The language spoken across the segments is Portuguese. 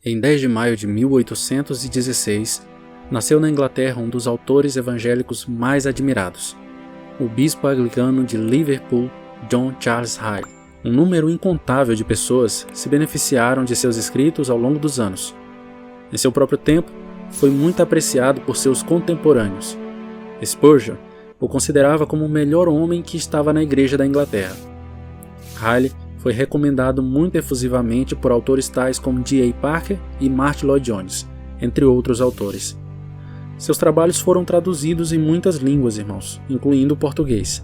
Em 10 de maio de 1816, nasceu na Inglaterra um dos autores evangélicos mais admirados, o bispo anglicano de Liverpool, John Charles Ryle. Um número incontável de pessoas se beneficiaram de seus escritos ao longo dos anos. Em seu próprio tempo, foi muito apreciado por seus contemporâneos. Spurgeon o considerava como o melhor homem que estava na Igreja da Inglaterra. Ryle foi recomendado muito efusivamente por autores tais como D. A. Parker e Martyn Lloyd-Jones, entre outros autores. Seus trabalhos foram traduzidos em muitas línguas, irmãos, incluindo o português.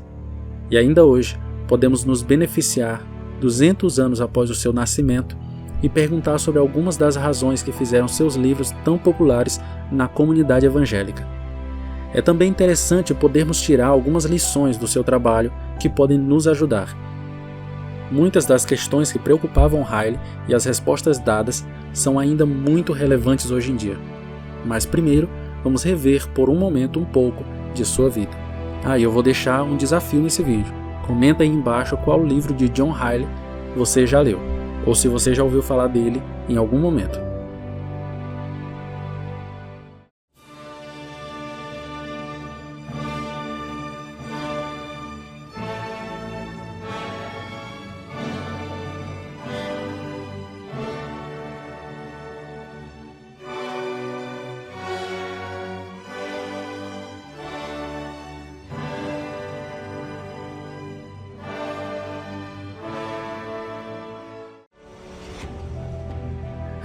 E ainda hoje, podemos nos beneficiar, 200 anos após o seu nascimento, e perguntar sobre algumas das razões que fizeram seus livros tão populares na comunidade evangélica. É também interessante podermos tirar algumas lições do seu trabalho que podem nos ajudar. Muitas das questões que preocupavam Ryle e as respostas dadas são ainda muito relevantes hoje em dia. Mas primeiro, vamos rever por um momento um pouco de sua vida. E eu vou deixar um desafio nesse vídeo. Comenta aí embaixo qual livro de John Ryle você já leu, ou se você já ouviu falar dele em algum momento.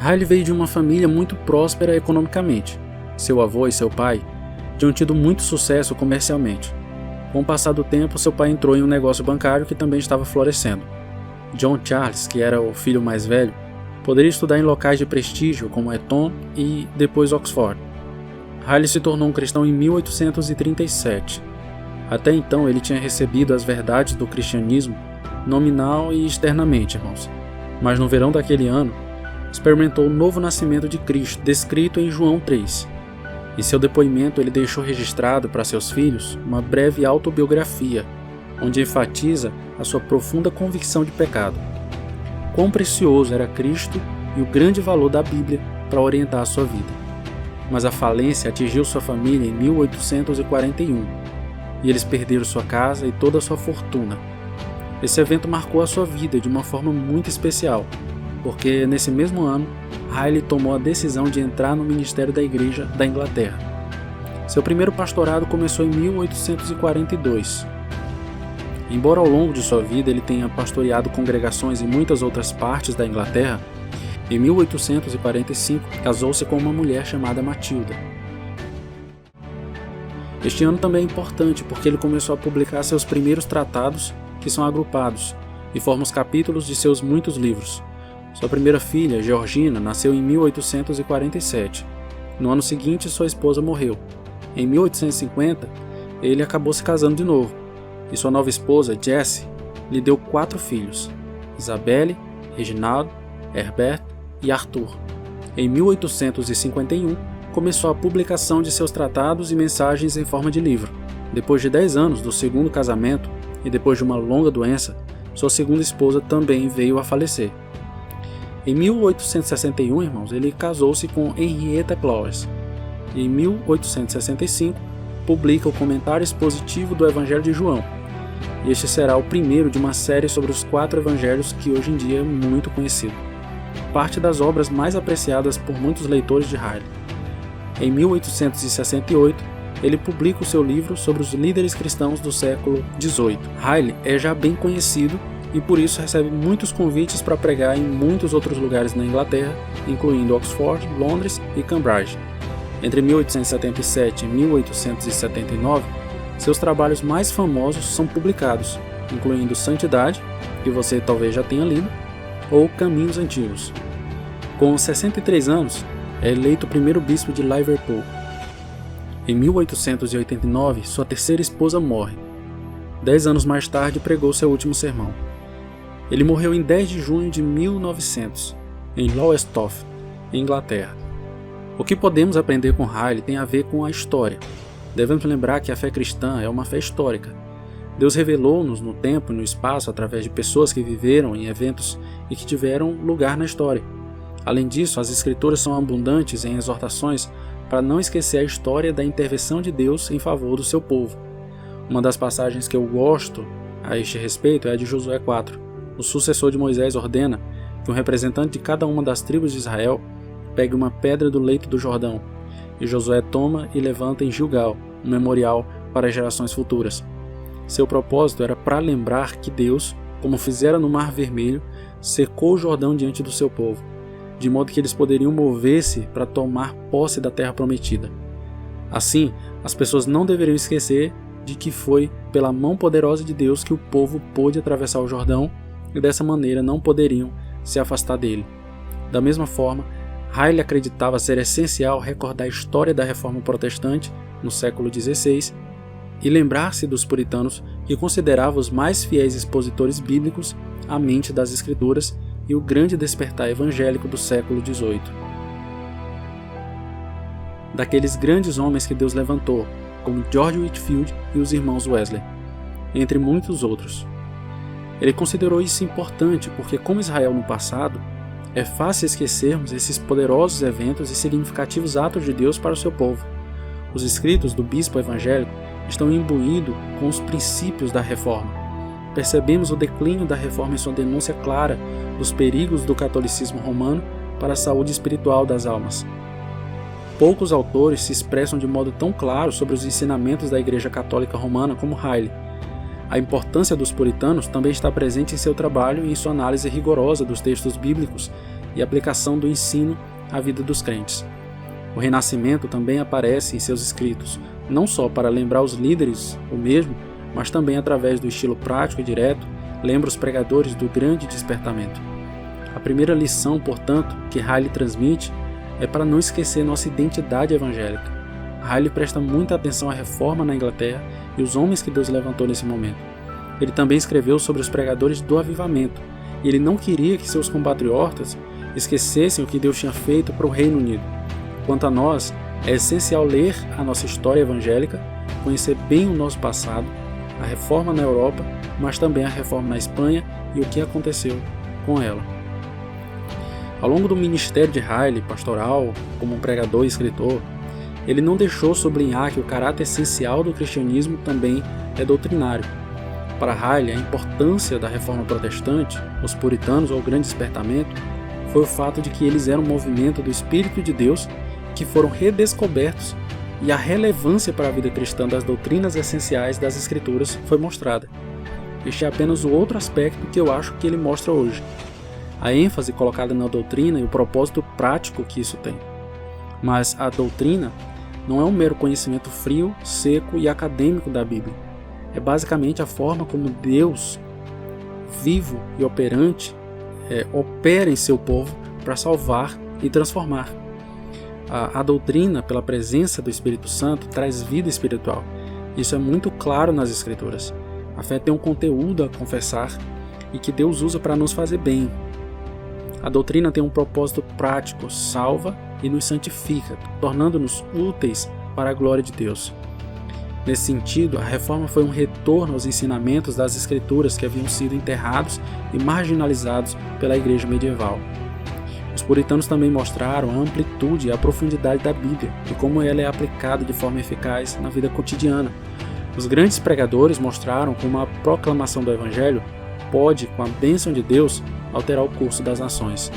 Ryle veio de uma família muito próspera economicamente. Seu avô e seu pai tinham tido muito sucesso comercialmente. Com o passar do tempo, seu pai entrou em um negócio bancário que também estava florescendo. John Charles, que era o filho mais velho, poderia estudar em locais de prestígio como Eton e depois Oxford. Ryle se tornou um cristão em 1837. Até então ele tinha recebido as verdades do cristianismo nominal e externamente, irmãos. Mas no verão daquele ano, experimentou o novo nascimento de Cristo, descrito em João 3. Em seu depoimento, ele deixou registrado para seus filhos uma breve autobiografia, onde enfatiza a sua profunda convicção de pecado. Quão precioso era Cristo e o grande valor da Bíblia para orientar a sua vida. Mas a falência atingiu sua família em 1841, e eles perderam sua casa e toda a sua fortuna. Esse evento marcou a sua vida de uma forma muito especial, porque nesse mesmo ano, Ryle tomou a decisão de entrar no ministério da Igreja da Inglaterra. Seu primeiro pastorado começou em 1842. Embora ao longo de sua vida ele tenha pastoreado congregações em muitas outras partes da Inglaterra, em 1845 casou-se com uma mulher chamada Matilda. Este ano também é importante porque ele começou a publicar seus primeiros tratados, que são agrupados, e formam os capítulos de seus muitos livros. Sua primeira filha, Georgina, nasceu em 1847. No ano seguinte, sua esposa morreu. Em 1850, ele acabou se casando de novo, e sua nova esposa, Jessie, lhe deu 4 filhos: Isabelle, Reginald, Herbert e Arthur. Em 1851, começou a publicação de seus tratados e mensagens em forma de livro. Depois de 10 anos do segundo casamento e depois de uma longa doença, sua segunda esposa também veio a falecer. Em 1861, irmãos, ele casou-se com Henrietta Claus. E em 1865, publica o comentário expositivo do Evangelho de João. E este será o primeiro de uma série sobre os 4 evangelhos que hoje em dia é muito conhecido. Parte das obras mais apreciadas por muitos leitores de Ryle. Em 1868, ele publica o seu livro sobre os líderes cristãos do século XVIII. Ryle é já bem conhecido e por isso recebe muitos convites para pregar em muitos outros lugares na Inglaterra, incluindo Oxford, Londres e Cambridge. Entre 1877 e 1879, seus trabalhos mais famosos são publicados, incluindo Santidade, que você talvez já tenha lido, ou Caminhos Antigos. Com 63 anos, é eleito o primeiro bispo de Liverpool. Em 1889, sua terceira esposa morre. 10 anos mais tarde, pregou seu último sermão. Ele morreu em 10 de junho de 1900, em Lowestoft, Inglaterra. O que podemos aprender com Ryle tem a ver com a história. Devemos lembrar que a fé cristã é uma fé histórica. Deus revelou-nos no tempo e no espaço através de pessoas que viveram em eventos e que tiveram lugar na história. Além disso, as Escrituras são abundantes em exortações para não esquecer a história da intervenção de Deus em favor do seu povo. Uma das passagens que eu gosto a este respeito é a de Josué 4. O sucessor de Moisés ordena que um representante de cada uma das tribos de Israel pegue uma pedra do leito do Jordão, e Josué toma e levanta em Gilgal, um memorial para gerações futuras. Seu propósito era para lembrar que Deus, como fizera no Mar Vermelho, secou o Jordão diante do seu povo, de modo que eles poderiam mover-se para tomar posse da terra prometida. Assim, as pessoas não deveriam esquecer de que foi pela mão poderosa de Deus que o povo pôde atravessar o Jordão e dessa maneira não poderiam se afastar dele. Da mesma forma, Riley acreditava ser essencial recordar a história da Reforma Protestante no século XVI e lembrar-se dos puritanos que consideravam os mais fiéis expositores bíblicos a mente das Escrituras e o grande despertar evangélico do século XVIII. Daqueles grandes homens que Deus levantou, como George Whitefield e os irmãos Wesley, entre muitos outros. Ele considerou isso importante porque, como Israel no passado, é fácil esquecermos esses poderosos eventos e significativos atos de Deus para o seu povo. Os escritos do bispo evangélico estão imbuídos com os princípios da Reforma. Percebemos o declínio da Reforma em sua denúncia clara dos perigos do catolicismo romano para a saúde espiritual das almas. Poucos autores se expressam de modo tão claro sobre os ensinamentos da Igreja Católica Romana como Riley. A importância dos puritanos também está presente em seu trabalho e em sua análise rigorosa dos textos bíblicos e aplicação do ensino à vida dos crentes. O Renascimento também aparece em seus escritos, não só para lembrar os líderes o mesmo, mas também através do estilo prático e direto, lembra os pregadores do grande despertamento. A primeira lição, portanto, que Riley transmite é para não esquecer nossa identidade evangélica. Riley presta muita atenção à reforma na Inglaterra e os homens que Deus levantou nesse momento. Ele também escreveu sobre os pregadores do avivamento, e ele não queria que seus compatriotas esquecessem o que Deus tinha feito para o Reino Unido. Quanto a nós, é essencial ler a nossa história evangélica, conhecer bem o nosso passado, a reforma na Europa, mas também a reforma na Espanha e o que aconteceu com ela. Ao longo do ministério de Riley, pastoral, como um pregador e escritor, ele não deixou sublinhar que o caráter essencial do cristianismo também é doutrinário. Para Riley, a importância da Reforma Protestante, os puritanos ou o Grande Despertamento, foi o fato de que eles eram um movimento do Espírito de Deus que foram redescobertos e a relevância para a vida cristã das doutrinas essenciais das Escrituras foi mostrada. Este é apenas o outro aspecto que eu acho que ele mostra hoje. A ênfase colocada na doutrina e o propósito prático que isso tem. Mas a doutrina não é um mero conhecimento frio, seco e acadêmico da Bíblia. É basicamente a forma como Deus, vivo e operante, opera em seu povo para salvar e transformar. A doutrina, pela presença do Espírito Santo, traz vida espiritual. Isso é muito claro nas Escrituras. A fé tem um conteúdo a confessar e que Deus usa para nos fazer bem. A doutrina tem um propósito prático, salva e nos santifica, tornando-nos úteis para a glória de Deus. Nesse sentido, a reforma foi um retorno aos ensinamentos das Escrituras que haviam sido enterrados e marginalizados pela igreja medieval. Os puritanos também mostraram a amplitude e a profundidade da Bíblia e como ela é aplicada de forma eficaz na vida cotidiana. Os grandes pregadores mostraram como a proclamação do Evangelho pode, com a bênção de Deus, alterar o curso das nações.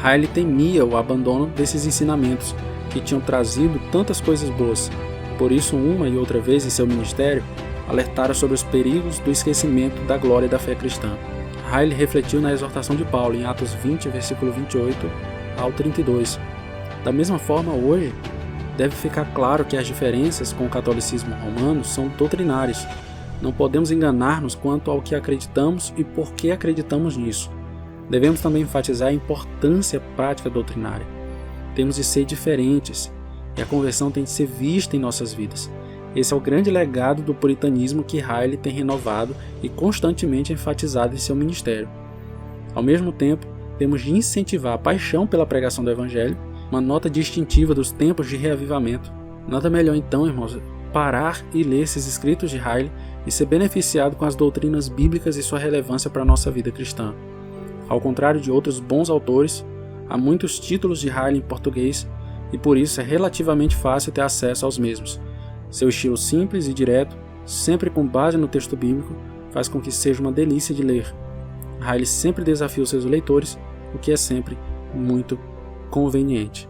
Riley temia o abandono desses ensinamentos que tinham trazido tantas coisas boas. Por isso, uma e outra vez em seu ministério, alertara sobre os perigos do esquecimento da glória da fé cristã. Riley refletiu na exortação de Paulo em Atos 20, versículo 28 ao 32. Da mesma forma, hoje, deve ficar claro que as diferenças com o catolicismo romano são doutrinárias. Não podemos enganar-nos quanto ao que acreditamos e por que acreditamos nisso. Devemos também enfatizar a importância prática doutrinária. Temos de ser diferentes, e a conversão tem de ser vista em nossas vidas. Esse é o grande legado do puritanismo que Riley tem renovado e constantemente enfatizado em seu ministério. Ao mesmo tempo, temos de incentivar a paixão pela pregação do Evangelho, uma nota distintiva dos tempos de reavivamento. Nada melhor então, irmãos, parar e ler esses escritos de Riley e ser beneficiado com as doutrinas bíblicas e sua relevância para a nossa vida cristã. Ao contrário de outros bons autores, Há muitos títulos de Riley em português e por isso é relativamente fácil ter acesso aos mesmos. Seu estilo simples e direto, sempre com base no texto bíblico, faz com que seja uma delícia de ler. Riley sempre desafia os seus leitores, o que é sempre muito conveniente.